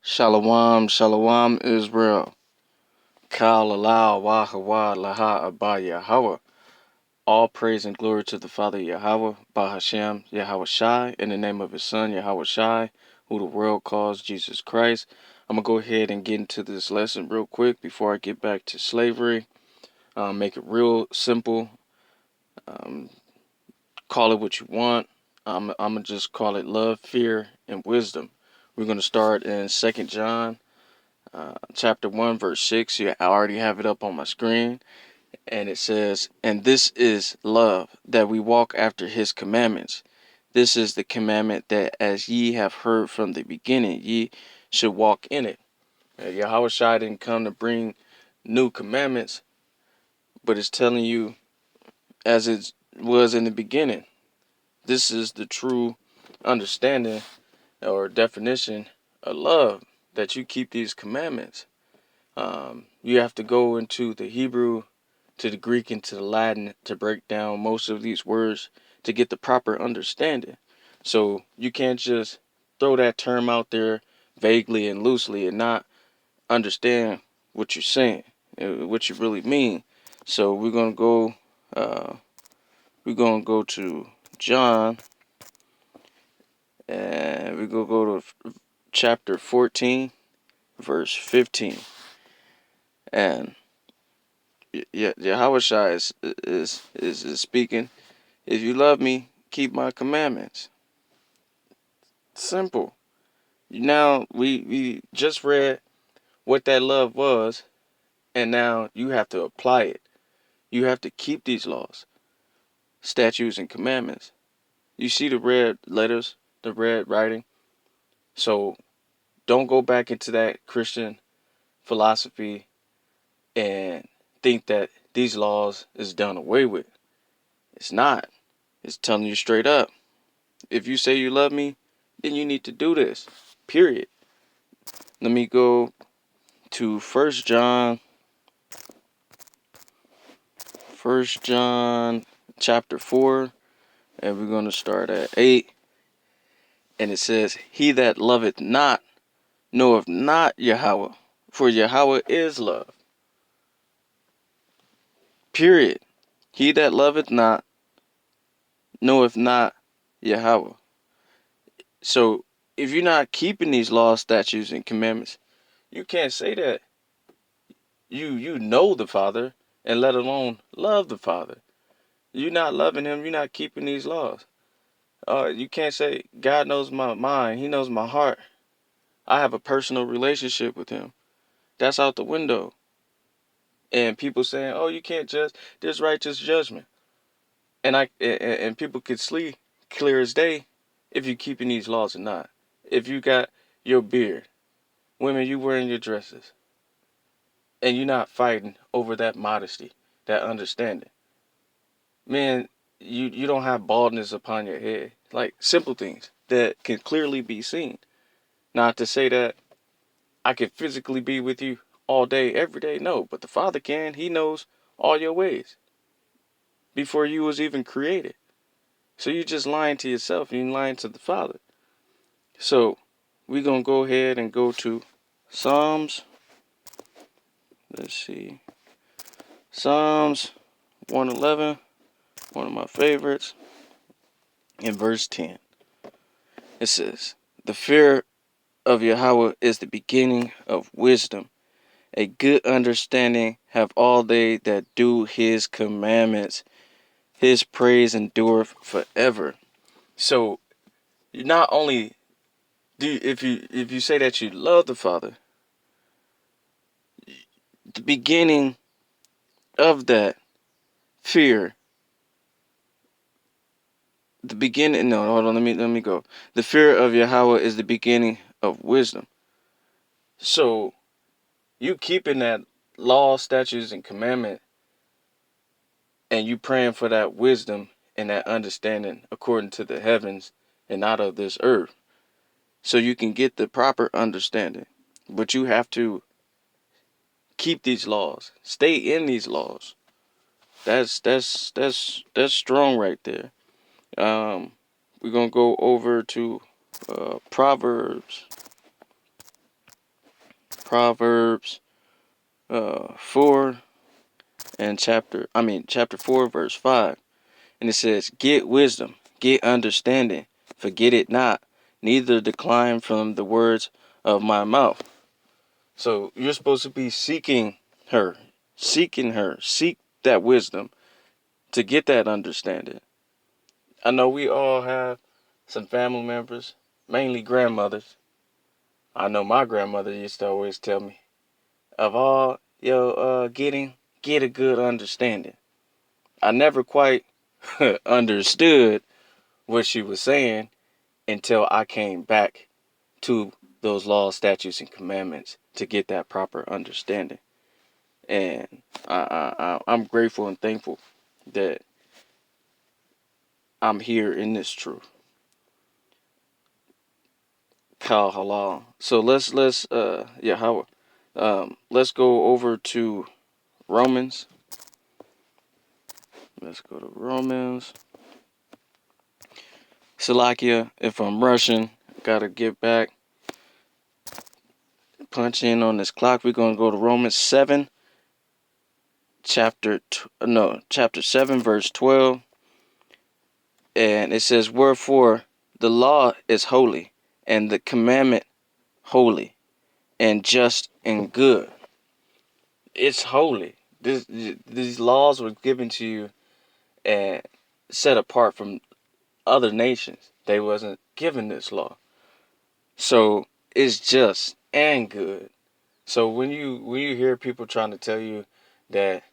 Shalom, shalom, Israel. Kal alal, YAHAWAH, laha abba Yahweh. All praise and glory to the Father Yahweh, BAHASHAM, YAHAWASHI, in the name of his Son, YAHAWASHI, who the world calls Jesus Christ. I'm going to go ahead and get into this lesson real quick before I get back to slavery. Make it real simple. Um, call it what you want. I'm going to just call it love, fear, and wisdom. We're going to start in 2 John. Chapter 1, verse 6. Yeah, I already have it up on my screen. And it says, "And this is love, that we walk after his commandments. This is the commandment, that as ye have heard from the beginning, ye should walk in it." Yahweh Shai didn't come to bring new commandments, but it's telling you as it was in the beginning. This is the true understanding or definition of love, that you keep these commandments. You have to go into the Hebrew, to the Greek, and to the Latin to break down most of these words to get the proper understanding. So you can't just throw that term out there vaguely and loosely and not understand what you're saying, what you really mean. So we're gonna go to John, and we're gonna go to chapter 14, verse 15, and Yahweh Shai is speaking. "If you love me, keep my commandments." Simple. Now we just read what that love was, and now you have to apply it. You have to keep these laws, statutes, and commandments. You see the red letters, the red writing. So don't go back into that Christian philosophy and think that these laws is done away with. It's not. It's telling you straight up. If you say you love me, then you need to do this. Period. Let me go to First John chapter 4, and we're going to start at 8. And it says, "He that loveth not knoweth not Yahweh, for Yahweh is love." Period. He that loveth not knoweth not Yahweh. So if you're not keeping these laws, statutes, and commandments, you can't say that you know the Father, and let alone love the Father. You're not loving him. You're not keeping these laws. You can't say God knows my mind. He knows my heart. I have a personal relationship with him. That's out the window. And people saying, "Oh, you can't judge. There's righteous judgment." And people could sleep clear as day if you're keeping these laws or not. If you got your beard, women, you wearing your dresses, and you're not fighting over that modesty, that understanding. Man, you don't have baldness upon your head. Like simple things that can clearly be seen. Not to say that I can physically be with you all day, every day. No, but the Father can. He knows all your ways before you was even created. So you're just lying to yourself, and you're lying to the Father. So we're going to go ahead and go to Psalms. Let's see. Psalms 111, one of my favorites, in verse 10. It says, "The fear of Yahweh is the beginning of wisdom. A good understanding have all they that do his commandments. His praise endureth forever." So you not only if you say that you love the Father, the beginning of that fear, the beginning. No, hold on. Let me go. The fear of Yahweh is the beginning of wisdom. So you keeping that law, statutes, and commandment, and you praying for that wisdom and that understanding according to the heavens and not of this earth, so you can get the proper understanding. But you have to keep these laws, stay in these laws. That's strong right there. We're gonna go over to Proverbs Proverbs 4 and chapter 4 verse 5. And it says, "Get wisdom, get understanding, forget it not, neither decline from the words of my mouth." So you're supposed to be seeking her, seek that wisdom to get that understanding. I know we all have some family members, mainly grandmothers. I know my grandmother used to always tell me, of all get a good understanding. I never quite understood what she was saying until I came back to those laws, statutes, and commandments to get that proper understanding. And I'm grateful and thankful that I'm here in this truth. Halal. So let's Yahweh. Let's go over to Romans. Let's go to Romans. Salakia, if I'm rushing, gotta get back. Punch in on this clock. We're gonna go to Romans 7, chapter 7, verse 12. And it says, "Wherefore the law is holy, and the commandment holy, and just and good." It's holy. These laws were given to you and set apart from other nations. They wasn't given this law. So it's just and good. So when you hear people trying to tell you that,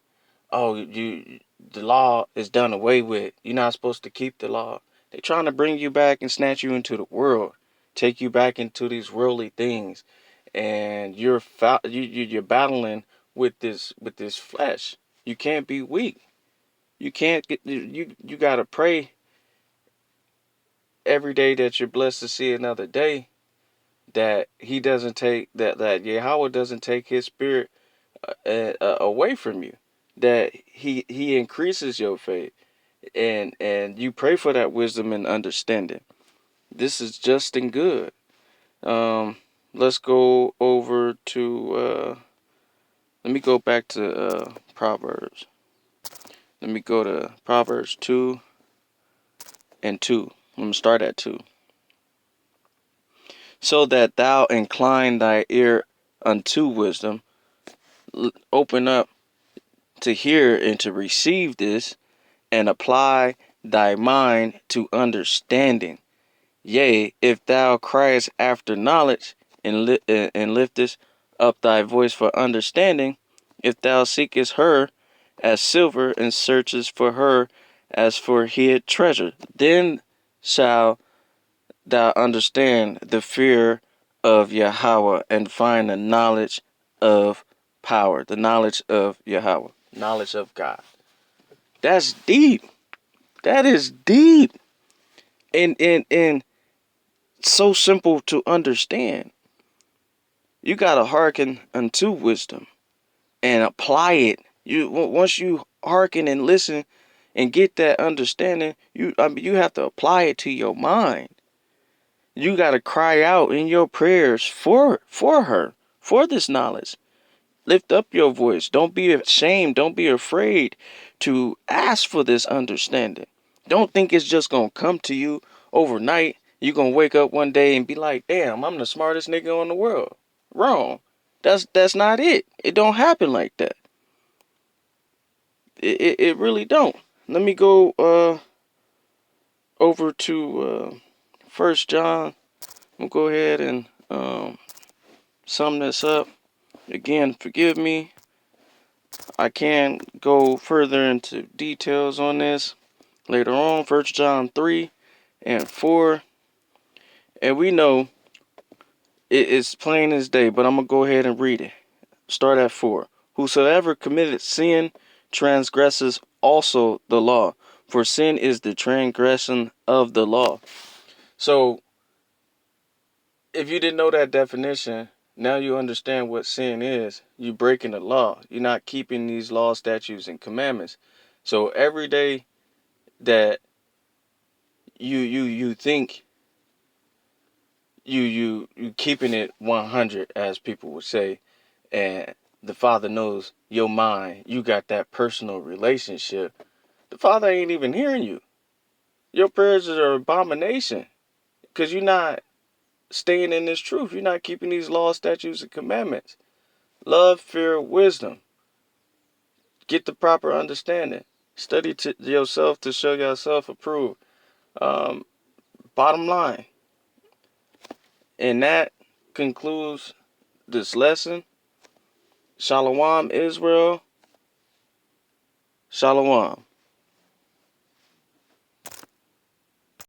oh, the law is done away with, you're not supposed to keep the law, they're trying to bring you back and snatch you into the world, take you back into these worldly things, and you're battling with this flesh. You can't be weak. You can't get you gotta pray every day that you're blessed to see another day, that he doesn't take that Yahweh doesn't take his spirit away from you, that he increases your faith, and you pray for that wisdom and understanding. This is just and good. Let's go over to let me go back to Proverbs. Let me go to Proverbs 2 and 2. I'm gonna start at 2. "So that thou incline thy ear unto wisdom, open up to hear and to receive this, and apply thy mind to understanding. Yea, if thou criest after knowledge, and liftest up thy voice for understanding, if thou seekest her as silver, and searchest for her as for hid treasure, then shall thou understand the fear of Yahweh, and find the knowledge of power," the knowledge of Yahweh, knowledge of God. That's deep. That is deep. And so simple to understand. You gotta hearken unto wisdom and apply it. Once you hearken and listen and get that understanding, you have to apply it to your mind. You gotta cry out in your prayers for her, for this knowledge. Lift up your voice. Don't be ashamed. Don't be afraid to ask for this understanding. Don't think it's just going to come to you overnight. You're going to wake up one day and be like, "Damn, I'm the smartest nigga in the world." Wrong. That's not it. It don't happen like that. It really don't. Let me go over to 1 John. I'm going to go ahead and sum this up. Again, forgive me. I can go further into details on this later on. 1 John 3 and 4. And we know it's plain as day, but I'm going to go ahead and read it. Start at 4. "Whosoever committeth sin transgresses also the law, for sin is the transgression of the law." So, if you didn't know that definition, now you understand what sin is. You breaking the law. You're not keeping these laws, statutes, and commandments. So every day that you think you keeping it 100, as people would say, and the Father knows your mind. You got that personal relationship. The Father ain't even hearing you. Your prayers are abomination because you're not staying in this truth. You're not keeping these laws, statutes, and commandments. Love, fear, wisdom. Get the proper understanding. Study to yourself to show yourself approved. Um, Bottom line. And that concludes this lesson. Shalom, Israel. Shalom.